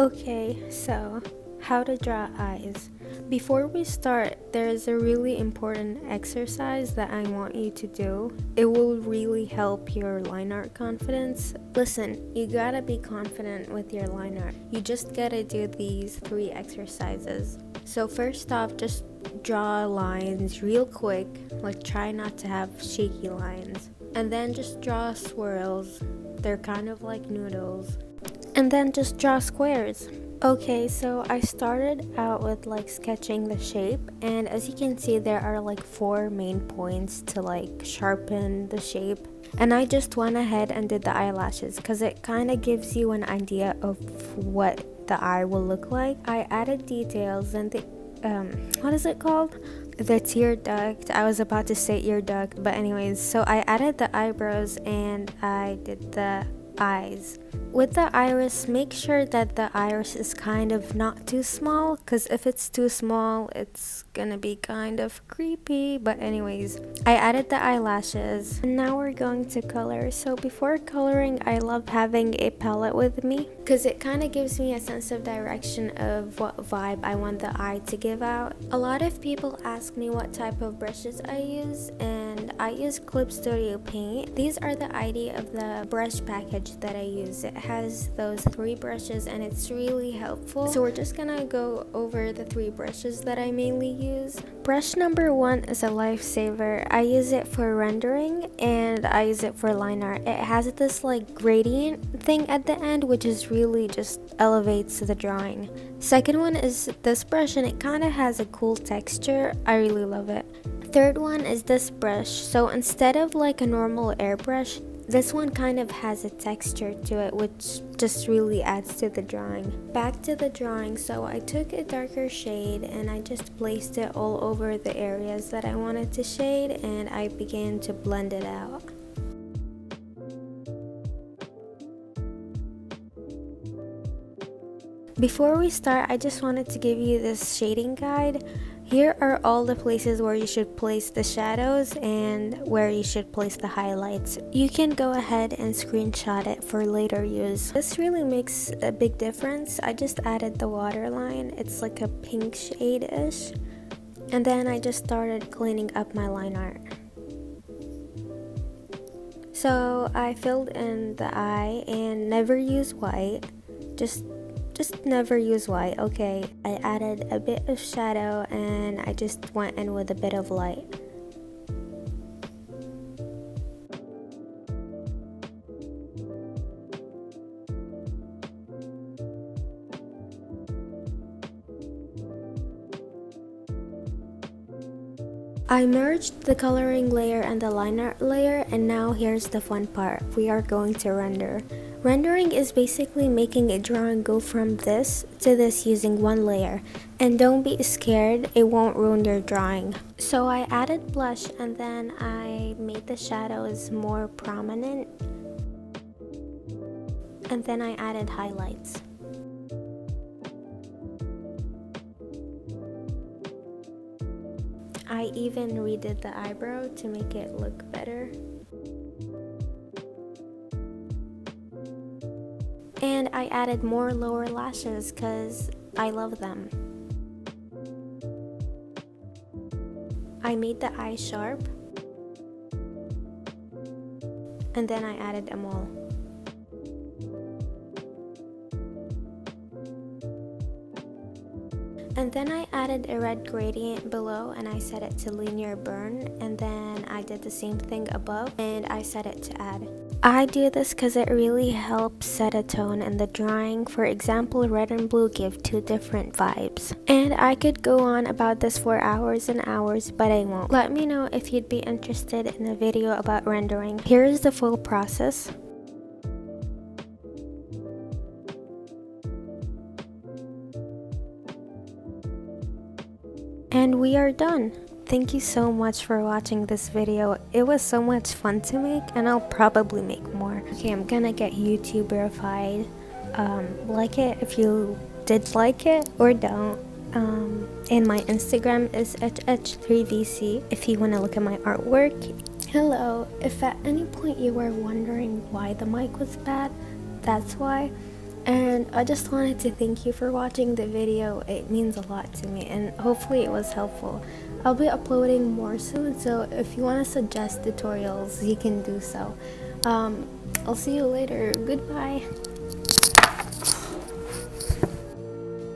Okay, so how to draw eyes. Before we start, there is a really important exercise that I want you to do. It will really help your line art confidence. Listen, you gotta be confident with your line art. You just gotta do these 3 exercises. So, first off, just draw lines real quick, like try not to have shaky lines. And then just draw swirls, they're kind of like noodles. And then just draw squares. Okay, so I started out with like sketching the shape, and as you can see there are like 4 main points to like sharpen the shape. And I just went ahead and did the eyelashes because it kind of gives you an idea of what the eye will look like. I added details and the what is it called? The tear duct. I was about to say ear duct, but anyways, so I added the eyebrows and I did the eyes. With the iris, make sure that the iris is kind of not too small, because if it's too small, it's gonna be kind of creepy. But anyways, I added the eyelashes, and now we're going to color. So before coloring, I love having a palette with me, because it kind of gives me a sense of direction of what vibe I want the eye to give out. A lot of people ask me what type of brushes I use, and I use Clip Studio Paint. These are the idea of the brush package that I use. It has those 3 brushes and it's really helpful. So we're just gonna go over the 3 brushes that I mainly use. Brush number 1 is a lifesaver. I use it for rendering and I use it for line art. It has this like gradient thing at the end, which is really just elevates the drawing. Second one is this brush and it kind of has a cool texture. I really love it. Third one is this brush. So instead of like a normal airbrush, this one kind of has a texture to it, which just really adds to the drawing. Back to the drawing, so I took a darker shade and I just placed it all over the areas that I wanted to shade, and I began to blend it out. Before we start, I just wanted to give you this shading guide. Here are all the places where you should place the shadows and where you should place the highlights. You can go ahead and screenshot it for later use. This really makes a big difference. I just added the waterline. It's like a pink shade-ish. And then I just started cleaning up my line art. So I filled in the eye and never use white. Just never use white. Okay, I added a bit of shadow and I just went in with a bit of light. I merged the coloring layer and the line art layer, and now here's the fun part. We are going to render. Rendering is basically making a drawing go from this to this using one layer. And don't be scared, it won't ruin your drawing. So I added blush and then I made the shadows more prominent. And then I added highlights. I even redid the eyebrow to make it look better. And I added more lower lashes because I love them. I made the eye sharp. And then I added a mole. And then I added a red gradient below and I set it to linear burn, and then I did the same thing above and I set it to add. I do this because it really helps set a tone in the drawing. For example, red and blue give 2 different vibes. And I could go on about this for hours and hours, but I won't. Let me know if you'd be interested in a video about rendering. Here is the full process. And we are done. Thank you so much for watching this video. It was so much fun to make and I'll probably make more. Okay, I'm gonna get YouTube verified. Like it if you did like it or don't. And my Instagram is hh3vc if you want to look at my artwork. Hello, if at any point you were wondering why the mic was bad, that's why. And I just wanted to thank you for watching the video. It means a lot to me, and hopefully it was helpful. I'll be uploading more soon, so if you want to suggest tutorials, you can do so. I'll see you later. Goodbye.